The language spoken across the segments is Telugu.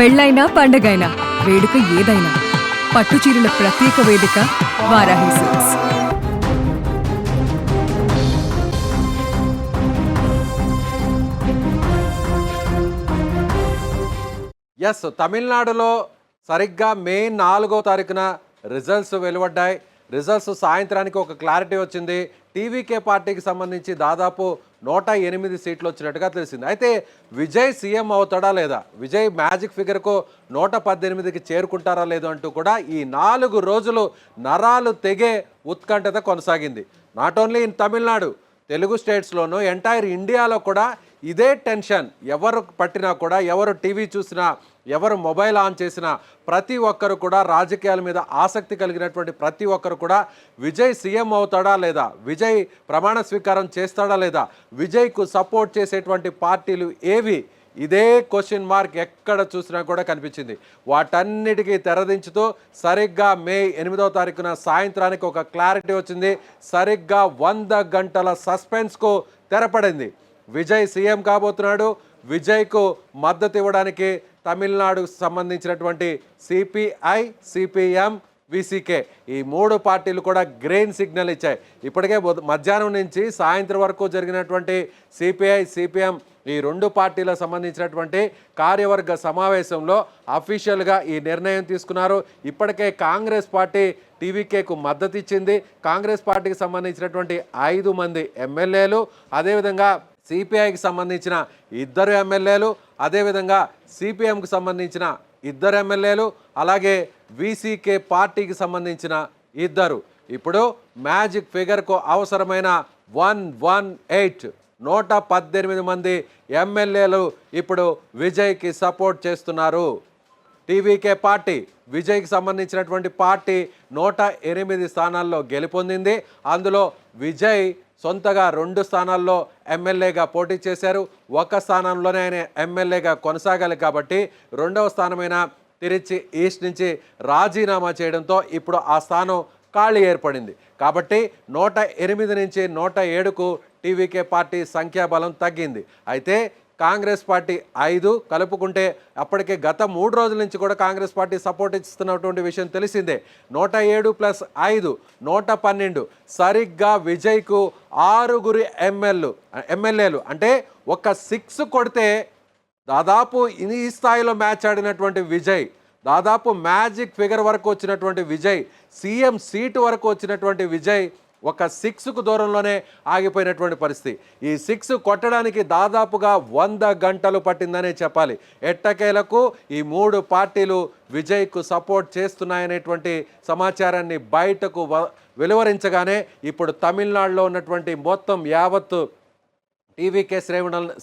పెళ్ళైనా పండగైనా వేడుక ఏదైనా పట్టుచీరల ప్రత్యేక వేదిక వారాహి సిల్క్స్. ఎస్, తమిళనాడులో సరిగ్గా మే 4వ తారీఖున రిజల్ట్స్ వెలువడ్డాయి. రిజల్ట్స్ సాయంత్రానికి ఒక క్లారిటీ వచ్చింది. టీవీకే పార్టీకి సంబంధించి దాదాపు 108 సీట్లు వచ్చినట్టుగా తెలిసింది. అయితే విజయ్ సీఎం అవుతాడా లేదా, విజయ్ మ్యాజిక్ ఫిగర్కు 118కి చేరుకుంటారా లేదో అంటూ కూడా ఈ 4 రోజులు నరాలు తెగే ఉత్కంఠత కొనసాగింది. Not only in Tamil Nadu, Telugu స్టేట్స్లోనూ ఎంటైర్ ఇండియాలో కూడా ఇదే టెన్షన్. ఎవరు పట్టినా కూడా, ఎవరు టీవీ చూసినా, ఎవరు మొబైల్ ఆన్ చేసినా ప్రతి ఒక్కరు కూడా, రాజకీయాల మీద ఆసక్తి కలిగినటువంటి ప్రతి ఒక్కరు కూడా విజయ్ సీఎం అవుతాడా లేదా, విజయ్ ప్రమాణ స్వీకారం చేస్తాడా లేదా, విజయ్కు సపోర్ట్ చేసేటువంటి పార్టీలు ఏవి, ఇదే క్వశ్చన్ మార్క్ ఎక్కడ చూసినా కూడా కనిపించింది. వాటన్నిటికీ తెరదించుతూ సరిగ్గా మే 8వ తారీఖున సాయంత్రానికి ఒక క్లారిటీ వచ్చింది. సరిగ్గా 100 గంటల సస్పెన్స్కు తెరపడింది. విజయ్ సీఎం కాబోతున్నాడు. విజయ్కు మద్దతు ఇవ్వడానికి తమిళనాడుకు సంబంధించినటువంటి సిపిఐ, సిపిఎం, విసికే ఈ 3 పార్టీలు కూడా గ్రీన్ సిగ్నల్ ఇచ్చాయి. ఇప్పటికే మధ్యాహ్నం నుంచి సాయంత్రం వరకు జరిగినటువంటి సిపిఐ, సిపిఎం ఈ 2 పార్టీలకు సంబంధించినటువంటి కార్యవర్గ సమావేశంలో అఫీషియల్గా ఈ నిర్ణయం తీసుకున్నారు. ఇప్పటికే కాంగ్రెస్ పార్టీ టీవీకేకు మద్దతు ఇచ్చింది. కాంగ్రెస్ పార్టీకి సంబంధించినటువంటి 5 మంది ఎమ్మెల్యేలు, అదేవిధంగా సిపిఐకి సంబంధించిన 2 ఎమ్మెల్యేలు, అదేవిధంగా సిపిఎంకి సంబంధించిన 2 ఎమ్మెల్యేలు, అలాగే విసికే పార్టీకి సంబంధించిన 2. ఇప్పుడు మ్యాజిక్ ఫిగర్కు అవసరమైన 118 మంది ఎమ్మెల్యేలు ఇప్పుడు విజయ్కి సపోర్ట్ చేస్తున్నారు. టీవీకే పార్టీ, విజయ్కి సంబంధించినటువంటి పార్టీ 108 స్థానాల్లో గెలుపొందింది. అందులో విజయ్ సొంతగా 2 స్థానాల్లో ఎమ్మెల్యేగా పోటీ చేశారు. 1 స్థానంలోనే ఆయన ఎమ్మెల్యేగా కొనసాగాలి కాబట్టి 2వ స్థానమైన తిరుచి ఈస్ట్ నుంచి రాజీనామా చేయడంతో ఇప్పుడు ఆ స్థానం ఖాళీ ఏర్పడింది. కాబట్టి 108 నుంచి 107కు టీవీకే పార్టీ సంఖ్యాబలం తగ్గింది. అయితే కాంగ్రెస్ పార్టీ 5 కలుపుకుంటే అప్పటికే గత 3 రోజుల నుంచి కూడా కాంగ్రెస్ పార్టీ సపోర్ట్ ఇస్తున్నటువంటి విషయం తెలిసిందే. 107 + 5 112. సరిగ్గా విజయ్కు 6 ఎమ్మెల్యేలు అంటే ఒక 6 కొడితే దాదాపు ఈ స్థాయిలో మ్యాచ్ ఆడినటువంటి విజయ్, దాదాపు మ్యాజిక్ ఫిగర్ వరకు వచ్చినటువంటి విజయ్, సీఎం సీటు వరకు వచ్చినటువంటి విజయ్ ఒక 6కు దూరంలోనే ఆగిపోయినటువంటి పరిస్థితి. ఈ 6 కొట్టడానికి దాదాపుగా 100 గంటలు పట్టిందనే చెప్పాలి. ఎట్టకేలకు ఈ 3 పార్టీలు విజయ్కు సపోర్ట్ చేస్తున్నాయనేటువంటి సమాచారాన్ని బయటకు వెలువరించగానే ఇప్పుడు తమిళనాడులో ఉన్నటువంటి మొత్తం యావత్తు టీవీకే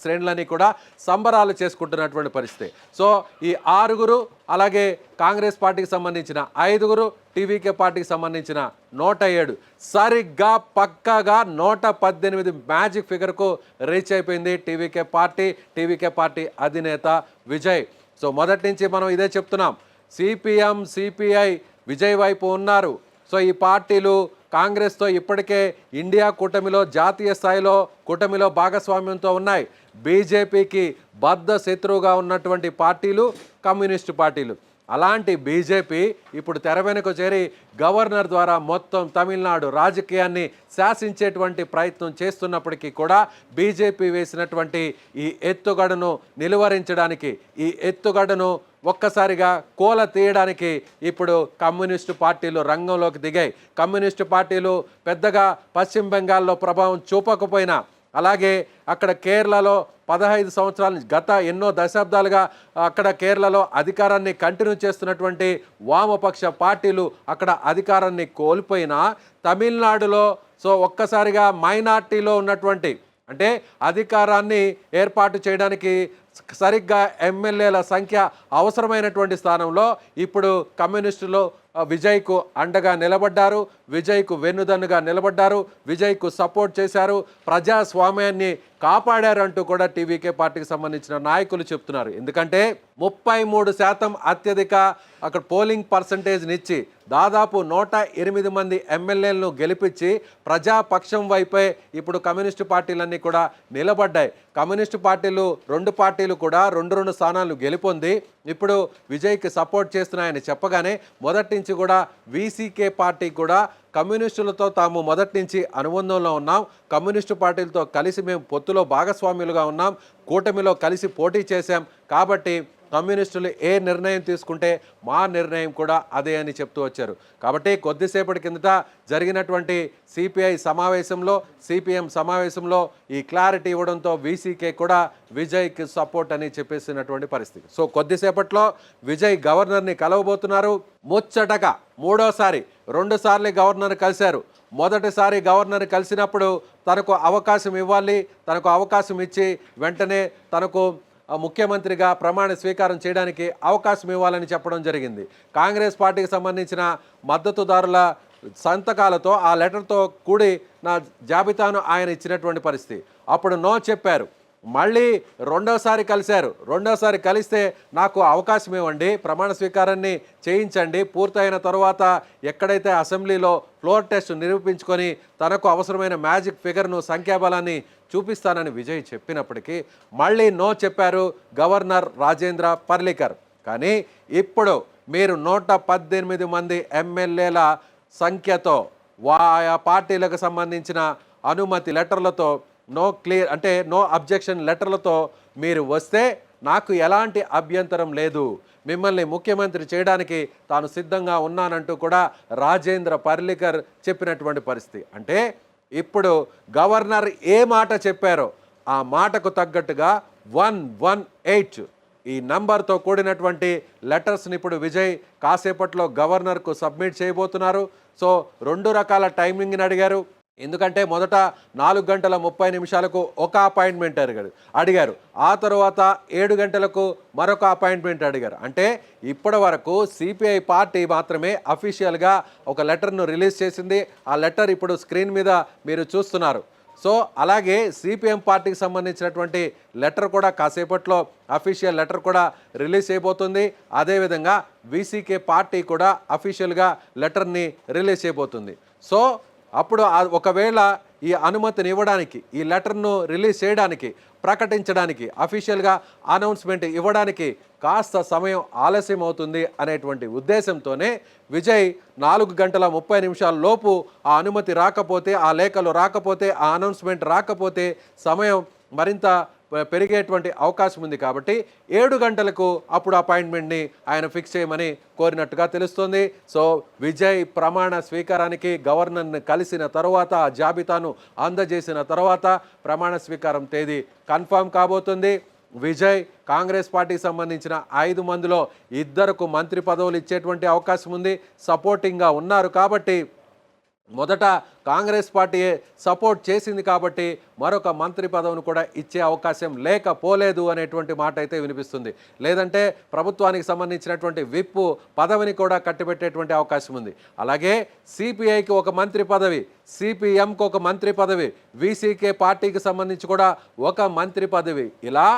శ్రేణులని కూడా సంబరాలు చేసుకుంటున్నటువంటి పరిస్థితి. సో ఈ 6, అలాగే కాంగ్రెస్ పార్టీకి సంబంధించిన 5, టీవీకే పార్టీకి సంబంధించిన 107, సరిగ్గా పక్కాగా 118 మ్యాజిక్ ఫిగర్కు రీచ్ అయిపోయింది టీవీకే పార్టీ అధినేత విజయ్. సో మొదటి నుంచి మనం ఇదే చెప్తున్నాం, సిపిఎం, సిపిఐ విజయ్ వైపు ఉన్నారు. సో ఈ పార్టీలు కాంగ్రెస్తో ఇప్పటికే ఇండియా కూటమిలో, జాతీయ స్థాయిలో కూటమిలో భాగస్వామ్యంతో ఉన్నాయి. బీజేపీకి బద్ధ శత్రువుగా ఉన్నటువంటి పార్టీలు కమ్యూనిస్టు పార్టీలు. అలాంటి బీజేపీ ఇప్పుడు తెర వెనుక చేరి గవర్నర్ ద్వారా మొత్తం తమిళనాడు రాజకీయాన్ని శాసించేటువంటి ప్రయత్నం చేస్తున్నప్పటికీ కూడా బీజేపీ వేసినటువంటి ఈ ఎత్తుగడను నిలువరించడానికి, ఈ ఎత్తుగడను ఒక్కసారిగా కోల తీయడానికి ఇప్పుడు కమ్యూనిస్టు పార్టీలు రంగంలోకి దిగాయి. కమ్యూనిస్టు పార్టీలు పెద్దగా పశ్చిమ బెంగాల్లో ప్రభావం చూపకపోయినా, అలాగే అక్కడ కేరళలో 15 సంవత్సరాలు, గత ఎన్నో దశాబ్దాలుగా అక్కడ కేరళలో అధికారాన్ని కంటిన్యూ చేస్తున్నటువంటి వామపక్ష పార్టీలు అక్కడ అధికారాన్ని కోల్పోయినా, తమిళనాడులో సో ఒక్కసారిగా మైనార్టీలో ఉన్నటువంటి, అంటే అధికారాన్ని ఏర్పాటు చేయడానికి సరిగ్గా ఎమ్మెల్యేల సంఖ్య అవసరమైనటువంటి స్థానంలో ఇప్పుడు కమ్యూనిస్టులు విజయ్కు అండగా నిలబడ్డారు, విజయ్కు వెన్నుదన్నుగా నిలబడ్డారు, విజయ్కు సపోర్ట్ చేశారు, ప్రజాస్వామ్యాన్ని కాపాడారంటూ కూడా టీవీకే పార్టీకి సంబంధించిన నాయకులు చెప్తున్నారు. ఎందుకంటే 33% అత్యధిక అక్కడ పోలింగ్ పర్సంటేజ్నిచ్చి దాదాపు 108 మంది ఎమ్మెల్యేలను గెలిపించి ప్రజాపక్షం వైపే ఇప్పుడు కమ్యూనిస్టు పార్టీలన్నీ కూడా నిలబడ్డాయి. కమ్యూనిస్టు పార్టీలు 2 పార్టీలు కూడా 2 స్థానాలు గెలుపొంది ఇప్పుడు విజయ్కి సపోర్ట్ చేస్తున్నాయని చెప్పగానే మొదటి నుంచి కూడా వీసీకే పార్టీ కూడా కమ్యూనిస్టులతో తాము మొదటి నుంచి అనుబంధంలో ఉన్నాం, కమ్యూనిస్టు పార్టీలతో కలిసి మేము పొత్తులో భాగస్వామ్యులుగా ఉన్నాం, కూటమిలో కలిసి పోటీ చేశాం, కాబట్టి కమ్యూనిస్టులు ఏ నిర్ణయం తీసుకుంటే మా నిర్ణయం కూడా అదే అని చెప్తూ వచ్చారు. కాబట్టి కొద్దిసేపటి కిందట జరిగినటువంటి సిపిఐ సమావేశంలో, సిపిఎం సమావేశంలో ఈ క్లారిటీ ఇవ్వడంతో వీసీకే కూడా విజయ్కి సపోర్ట్ అని చెప్పేసినటువంటి పరిస్థితి. సో కొద్దిసేపట్లో విజయ్ గవర్నర్ని కలవబోతున్నారు. ముచ్చటగా 3వ సారి 2 సార్లు గవర్నర్ కలిశారు. మొదటిసారి గవర్నర్ కలిసినప్పుడు తనకు అవకాశం ఇవ్వాలి, తనకు అవకాశం ఇచ్చి వెంటనే తనకు ముఖ్యమంత్రిగా ప్రమాణ స్వీకారం చేయడానికి అవకాశం ఇవ్వాలని చెప్పడం జరిగింది. కాంగ్రెస్ పార్టీకి సంబంధించిన మద్దతుదారుల సంతకాలతో ఆ లెటర్తో కూడి నా జాబితాను ఆయన ఇచ్చినటువంటి పరిస్థితి. అప్పుడు నో చెప్పారు. మళ్ళీ 2వ సారి కలిశారు. 2వ సారి కలిస్తే నాకు అవకాశం ఇవ్వండి, ప్రమాణ స్వీకారాన్ని చేయించండి, పూర్తయిన తర్వాత ఎక్కడైతే అసెంబ్లీలో ఫ్లోర్ టెస్ట్ నిరూపించుకొని తనకు అవసరమైన మ్యాజిక్ ఫిగర్ను, సంఖ్యాబలాన్ని చూపిస్తానని విజయ్ చెప్పినప్పటికీ మళ్ళీ నో చెప్పారు గవర్నర్ రాజేంద్ర పర్లికర్. కానీ ఇప్పుడు మీరు 118 మంది ఎమ్మెల్యేల సంఖ్యతో ఆయా పార్టీలకు సంబంధించిన అనుమతి లెటర్లతో నో అబ్జెక్షన్ లెటర్లతో మీరు వస్తే నాకు ఎలాంటి అభ్యంతరం లేదు, మిమ్మల్ని ముఖ్యమంత్రి చేయడానికి తాను సిద్ధంగా ఉన్నానంటూ కూడా రాజేంద్ర పర్లికర్ చెప్పినటువంటి పరిస్థితి. అంటే ఇప్పుడు గవర్నర్ ఏ మాట చెప్పారో ఆ మాటకు తగ్గట్టుగా 118 ఈ నంబర్తో కూడినటువంటి లెటర్స్ని ఇప్పుడు విజయ్ కాసేపట్లో గవర్నర్కు సబ్మిట్ చేయబోతున్నారు. సో 2 రకాల టైమింగ్ని అడిగారు. ఎందుకంటే మొదట 4:30 ఒక అపాయింట్మెంట్ అడిగారు, ఆ తర్వాత 7 గంటలకు మరొక అపాయింట్మెంట్ అడిగారు. అంటే ఇప్పటి వరకు సిపిఐ పార్టీ మాత్రమే అఫీషియల్గా ఒక లెటర్ను రిలీజ్ చేసింది. ఆ లెటర్ ఇప్పుడు స్క్రీన్ మీద మీరు చూస్తున్నారు. సో అలాగే సిపిఎం పార్టీకి సంబంధించినటువంటి లెటర్ కూడా కాసేపట్లో అఫీషియల్ లెటర్ కూడా రిలీజ్ చేయబోతుంది. అదేవిధంగా వీసీకే పార్టీ కూడా అఫీషియల్గా లెటర్ని రిలీజ్ చేయబోతుంది. సో అప్పుడు ఒకవేళ ఈ అనుమతిని ఇవ్వడానికి, ఈ లెటర్ను రిలీజ్ చేయడానికి, ప్రకటించడానికి, అఫీషియల్గా అనౌన్స్మెంట్ ఇవ్వడానికి కాస్త సమయం ఆలస్యం అవుతుంది అనేటువంటి ఉద్దేశంతోనే విజయ్ 4:30 లోపు ఆ అనుమతి రాకపోతే, ఆ లేఖలు రాకపోతే, ఆ అనౌన్స్మెంట్ రాకపోతే సమయం మరింత పెరిగేటువంటి అవకాశం ఉంది. కాబట్టి 7 గంటలకు అప్పుడు అపాయింట్మెంట్ని ఆయన ఫిక్స్ చేయమని కోరినట్టుగా తెలుస్తుంది. సో విజయ్ ప్రమాణ స్వీకారానికి గవర్నర్ని కలిసిన తర్వాత, ఆ జాబితాను అందజేసిన తర్వాత ప్రమాణ స్వీకారం తేదీ కన్ఫర్మ్ కాబోతుంది. విజయ్ కాంగ్రెస్ పార్టీకి సంబంధించిన 5 మందిలో 2కు మంత్రి పదవులు ఇచ్చేటువంటి అవకాశం ఉంది. సపోర్టింగ్గా ఉన్నారు కాబట్టి, మొదట కాంగ్రెస్ పార్టీ సపోర్ట్ చేసింది కాబట్టి మరొక మంత్రి పదవిని కూడా ఇచ్చే అవకాశం లేకపోలేదు అనేటువంటి మాట అయితే వినిపిస్తుంది. లేదంటే ప్రభుత్వానికి సంబంధించినటువంటి విప్ పదవిని కూడా కట్టిపెట్టేటువంటి అవకాశం ఉంది. అలాగే సిపిఐకి ఒక మంత్రి పదవి, సిపిఎంకి ఒక మంత్రి పదవి, వీసీకే పార్టీకి సంబంధించి కూడా ఒక మంత్రి పదవి, ఇలా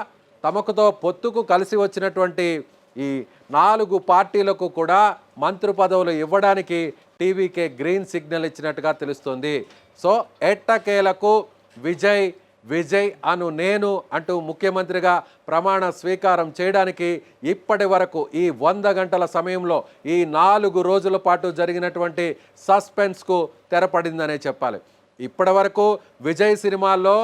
తమకుతో పొత్తుకు కలిసి వచ్చినటువంటి ఈ 4 పార్టీలకు కూడా మంత్రి పదవులు ఇవ్వడానికి టీవీకే గ్రీన్ సిగ్నల్ ఇచ్చినట్టుగా తెలుస్తుంది. సో ఎట్టకేలకు విజయ్ అను నేను అంటూ ముఖ్యమంత్రిగా ప్రమాణ స్వీకారం చేయడానికి ఇప్పటి వరకు ఈ 100 గంటల సమయంలో ఈ 4 రోజుల పాటు జరిగినటువంటి సస్పెన్స్కు తెరపడిందనే చెప్పాలి. ఇప్పటి వరకు విజయ్ సినిమాల్లో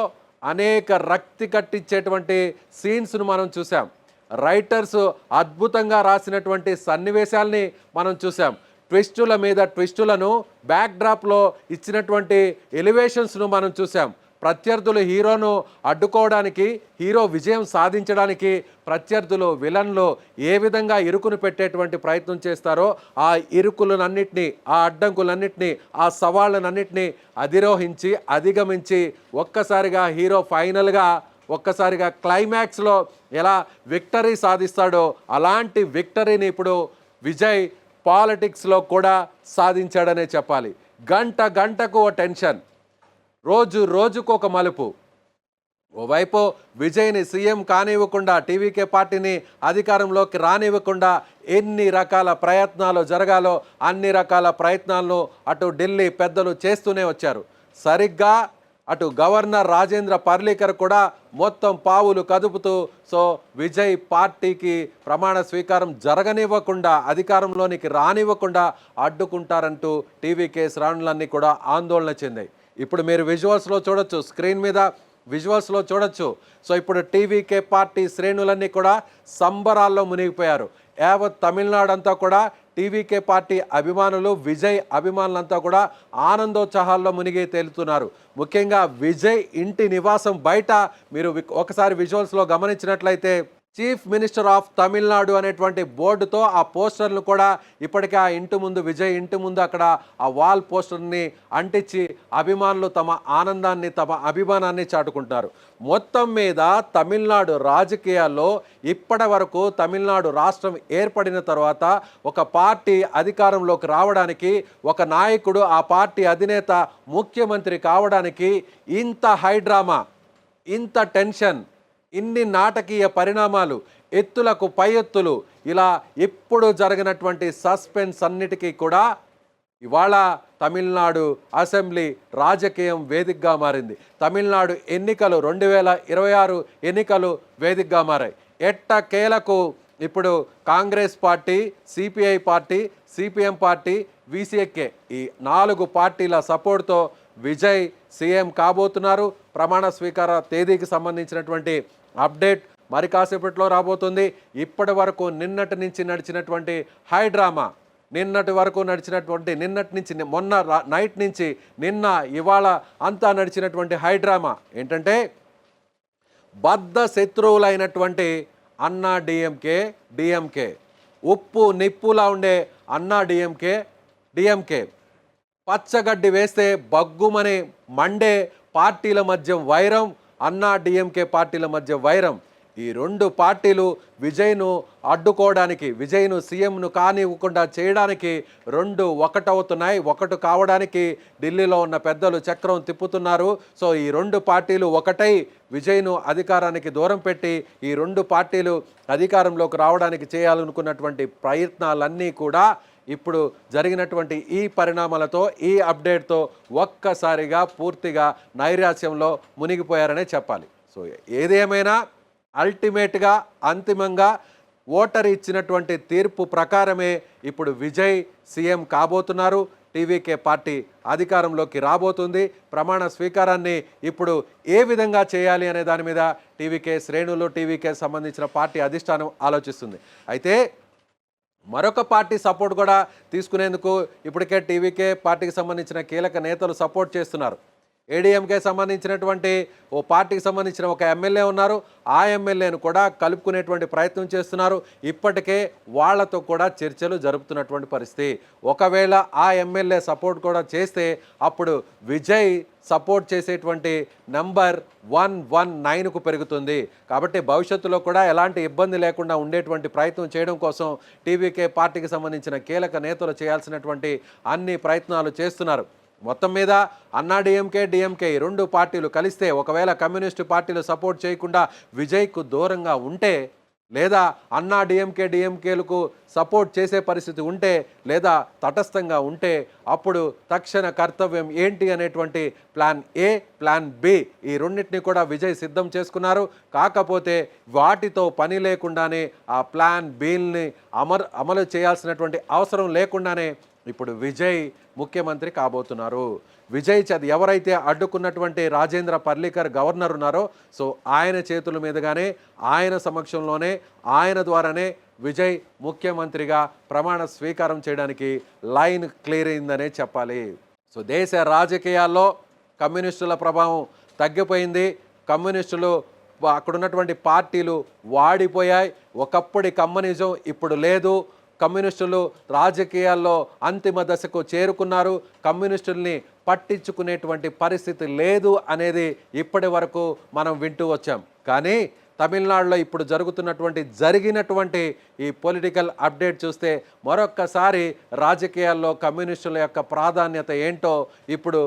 అనేక రక్తి కట్టించేటువంటి సీన్స్ను మనం చూసాం. రైటర్స్ అద్భుతంగా రాసినటువంటి సన్నివేశాల్ని మనం చూసాం. ట్విస్టుల మీద ట్విస్టులను బ్యాక్డ్రాప్లో ఇచ్చినటువంటి ఎలివేషన్స్ను మనం చూసాం. ప్రత్యర్థులు హీరోను అడ్డుకోవడానికి, హీరో విజయం సాధించడానికి ప్రత్యర్థులు, విలన్లు ఏ విధంగా ఇరుకును పెట్టేటువంటి ప్రయత్నం చేస్తారో ఆ ఇరుకులనన్నింటినీ, ఆ అడ్డంకులన్నింటినీ, ఆ సవాళ్ళనన్నింటినీ అధిరోహించి అధిగమించి ఒక్కసారిగా హీరో ఫైనల్గా ఒక్కసారిగా క్లైమాక్స్లో ఎలా విక్టరీ సాధిస్తాడో అలాంటి విక్టరీని ఇప్పుడు విజయ్ పాలిటిక్స్లో కూడా సాధించాడనే చెప్పాలి. గంటకు ఓ టెన్షన్, రోజుకు ఒక మలుపు. ఓవైపు విజయ్ని సీఎం కానివ్వకుండా టీవీకే పార్టీని అధికారంలోకి రానివ్వకుండా ఎన్ని రకాల ప్రయత్నాలు జరగాలో అన్ని రకాల ప్రయత్నాలను అటు ఢిల్లీ పెద్దలు చేస్తూనే వచ్చారు. సరిగ్గా అటు గవర్నర్ రాజేంద్ర పర్లీకర్ కూడా మొత్తం పావులు కదుపుతూ విజయ్ పార్టీకి ప్రమాణ స్వీకారం జరగనివ్వకుండా అధికారంలోనికి రానివ్వకుండా అడ్డుకుంటారంటూ టీవీకే శ్రేణులన్నీ కూడా ఆందోళన చెందాయి. ఇప్పుడు మీరు విజువల్స్లో చూడొచ్చు, స్క్రీన్ మీద విజువల్స్లో చూడొచ్చు. ఇప్పుడు టీవీకే పార్టీ శ్రేణులన్నీ కూడా సంబరాల్లో మునిగిపోయారు. యావత్ తమిళనాడు అంతా కూడా టీవీకే పార్టీ అభిమానులు, విజయ్ అభిమానులంతా కూడా ఆనందోత్సాహాల్లో మునిగి తేలుతున్నారు. ముఖ్యంగా విజయ్ ఇంటి నివాసం బయట మీరు ఒకసారి విజువల్స్లో గమనించినట్లయితే చీఫ్ మినిస్టర్ ఆఫ్ తమిళనాడు అనేటువంటి బోర్డుతో ఆ పోస్టర్లు కూడా ఇప్పటికే ఆ ఇంటి ముందు, విజయ్ ఇంటి ముందు అక్కడ ఆ వాల్ పోస్టర్ని అంటించి అభిమానులు తమ ఆనందాన్ని, తమ అభిమానాన్ని చాటుకుంటున్నారు. మొత్తం మీద తమిళనాడు రాజకీయాల్లో ఇప్పటి వరకు తమిళనాడు రాష్ట్రం ఏర్పడిన తర్వాత ఒక పార్టీ అధికారంలోకి రావడానికి, ఒక నాయకుడు ఆ పార్టీ అధినేత ముఖ్యమంత్రి కావడానికి ఇంత హైడ్రామా, ఇంత టెన్షన్, ఇన్ని నాటకీయ పరిణామాలు, ఎత్తులకు పై ఎత్తులు, ఇలా ఎప్పుడు జరిగినటువంటి సస్పెన్స్ అన్నిటికీ కూడా ఇవాళ తమిళనాడు అసెంబ్లీ రాజకీయం వేదికగా మారింది. తమిళనాడు ఎన్నికలు 2026 ఎన్నికలు వేదికగా మారాయి. ఎట్టకేలకు ఇప్పుడు Congress party, CPI party, CPM party, VCK ఈ 4 పార్టీల సపోర్ట్తో విజయ్ సీఎం కాబోతున్నారు. ప్రమాణ స్వీకార తేదీకి సంబంధించినటువంటి అప్డేట్ మరి కాసేపట్లో రాబోతుంది. ఇప్పటి వరకు నిన్నటి నుంచి నడిచినటువంటి హైడ్రామా, నిన్నటి నుంచి మొన్న నైట్ నుంచి నిన్న ఇవాళ అంతా నడిచినటువంటి హైడ్రామా ఏంటంటే బద్ధ శత్రువులైనటువంటి అన్నా డిఎంకే, ఉప్పు నిప్పులా ఉండే అన్నా డిఎంకే, పచ్చగడ్డి వేస్తే బగ్గుమని మండే పార్టీల మధ్య వైరం, అన్నా డిఎంకే పార్టీల మధ్య వైరం. ఈ 2 పార్టీలు విజయ్ను అడ్డుకోవడానికి, విజయ్ను సీఎంను కానివ్వకుండా చేయడానికి 2 ఒకటవుతున్నాయి. ఒకటి కావడానికి ఢిల్లీలో ఉన్న పెద్దలు చక్రం తిప్పుతున్నారు. ఈ 2 పార్టీలు ఒకటై విజయ్ను అధికారానికి దూరం పెట్టి ఈ 2 పార్టీలు అధికారంలోకి రావడానికి చేయాలనుకున్నటువంటి ప్రయత్నాలన్నీ కూడా ఇప్పుడు జరిగినటువంటి ఈ పరిణామాలతో, ఈ అప్డేట్తో ఒక్కసారిగా పూర్తిగా నైరాశ్యంలో మునిగిపోయారనే చెప్పాలి. ఏదేమైనా అల్టిమేట్గా, అంతిమంగా ఓటరు ఇచ్చినటువంటి తీర్పు ప్రకారమే ఇప్పుడు విజయ్ సీఎం కాబోతున్నారు. టీవీకే పార్టీ అధికారంలోకి రాబోతుంది. ప్రమాణ స్వీకారాన్ని ఇప్పుడు ఏ విధంగా చేయాలి అనే దాని మీద టీవీకే శ్రేణులు, టీవీకే సంబంధించిన పార్టీ అధిష్టానం ఆలోచిస్తుంది. అయితే మరొక పార్టీ సపోర్ట్ కూడా తీసుకునేందుకు ఇప్పటికే టీవీకే పార్టీకి సంబంధించిన కీలక నేతలు సపోర్ట్ చేస్తున్నారు. ఏడీఎంకే సంబంధించినటువంటి ఓ పార్టీకి సంబంధించిన ఒక ఎమ్మెల్యే ఉన్నారు. ఆ ఎమ్మెల్యేను కూడా కలుపుకునేటువంటి ప్రయత్నం చేస్తున్నారు. ఇప్పటికే వాళ్లతో కూడా చర్చలు జరుపుతున్నటువంటి పరిస్థితి. ఒకవేళ ఆ ఎమ్మెల్యే సపోర్ట్ కూడా చేస్తే అప్పుడు విజయ్ సపోర్ట్ చేసేటువంటి నంబర్ 119కు పెరుగుతుంది. కాబట్టి భవిష్యత్తులో కూడా ఎలాంటి ఇబ్బంది లేకుండా ఉండేటువంటి ప్రయత్నం చేయడం కోసం టీవీకే పార్టీకి సంబంధించిన కీలక నేతలు చేయాల్సినటువంటి అన్ని ప్రయత్నాలు చేస్తున్నారు. మొత్తం మీద అన్నా డిఎంకే 2 పార్టీలు కలిస్తే, ఒకవేళ కమ్యూనిస్టు పార్టీలు సపోర్ట్ చేయకుండా విజయ్కు దూరంగా ఉంటే, లేదా అన్నా డిఎంకేలకు సపోర్ట్ చేసే పరిస్థితి ఉంటే, లేదా తటస్థంగా ఉంటే, అప్పుడు తక్షణ కర్తవ్యం ఏంటి అనేటువంటి ప్లాన్ ఏ, ప్లాన్ బి, ఈ రెండింటిని కూడా విజయ్ సిద్ధం చేసుకున్నారు. కాకపోతే వాటితో పని లేకుండానే ఆ ప్లాన్ బిల్ని అమలు చేయాల్సినటువంటి అవసరం లేకుండానే ఇప్పుడు విజయ్ ముఖ్యమంత్రి కాబోతున్నారు. విజయ్ ఎవరైతే అడ్డుకున్నటువంటి రాజేంద్ర పర్లీకర్ గవర్నర్ ఉన్నారో ఆయన చేతుల మీదుగానే, ఆయన సమక్షంలోనే, ఆయన ద్వారానే విజయ్ ముఖ్యమంత్రిగా ప్రమాణ స్వీకారం చేయడానికి లైన్ క్లియర్ అయిందనే చెప్పాలి. దేశ రాజకీయాల్లో కమ్యూనిస్టుల ప్రభావం తగ్గిపోయింది. కమ్యూనిస్టులు అక్కడ ఉన్నటువంటి పార్టీలు వాడిపోయాయి. ఒకప్పటి కమ్యూనిజం ఇప్పుడు లేదు. కమ్యూనిస్టులు రాజకీయాల్లో అంతిమ దశకు చేరుకున్నారు. కమ్యూనిస్టుల్ని పట్టించుకునేటువంటి పరిస్థితి లేదు అనేది ఇప్పటి వరకు మనం వింటూ వచ్చాం. కానీ తమిళనాడులో ఇప్పుడు జరిగినటువంటి ఈ పొలిటికల్ అప్డేట్ చూస్తే మరొక్కసారి రాజకీయాల్లో కమ్యూనిస్టుల యొక్క ప్రాధాన్యత ఏంటో ఇప్పుడు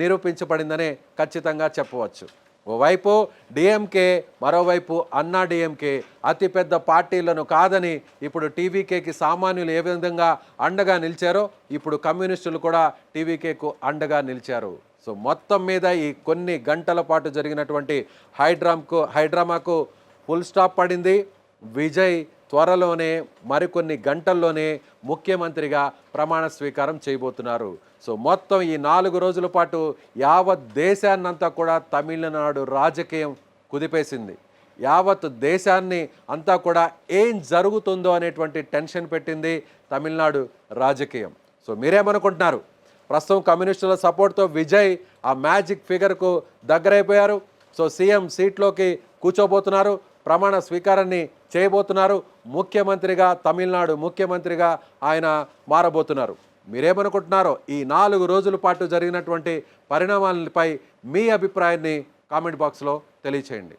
నిరూపించబడిందనే ఖచ్చితంగా చెప్పవచ్చు. ఓవైపు డిఎంకే, మరోవైపు అన్నా డిఎంకే అతిపెద్ద పార్టీలను కాదని ఇప్పుడు టీవీకేకి సామాన్యులు ఏ విధంగా అండగా నిలిచారో ఇప్పుడు కమ్యూనిస్టులు కూడా టీవీకేకు అండగా నిలిచారు. సో మొత్తం మీద ఈ కొన్ని గంటల పాటు జరిగినటువంటి హైడ్రామాకు ఫుల్ స్టాప్ పడింది. విజయ్ త్వరలోనే మరికొన్ని గంటల్లోనే ముఖ్యమంత్రిగా ప్రమాణ స్వీకారం చేయబోతున్నారు. సో మొత్తం ఈ 4 రోజుల పాటు యావత్ దేశాన్నంతా కూడా తమిళనాడు రాజకీయం కుదిపేసింది. యావత్ దేశాన్ని అంతా కూడా ఏం జరుగుతుందో అనేటువంటి టెన్షన్ పెట్టింది తమిళనాడు రాజకీయం. సో మీరేమనుకుంటున్నారు? ప్రస్తుతం కమ్యూనిస్టుల సపోర్ట్తో విజయ్ ఆ మ్యాజిక్ ఫిగర్కు దగ్గరైపోయారు. సో సీఎం సీట్లోకి కూర్చోబోతున్నారు, ప్రమాణ స్వీకారాన్ని చేయబోతున్నారు, ముఖ్యమంత్రిగా తమిళనాడు ముఖ్యమంత్రిగా ఆయన మారబోతున్నారు. మీరేమనుకుంటున్నారో ఈ 4 రోజుల పాటు జరిగినటువంటి పరిణామాలపై మీ అభిప్రాయాన్ని కామెంట్ బాక్స్లో తెలియచేయండి.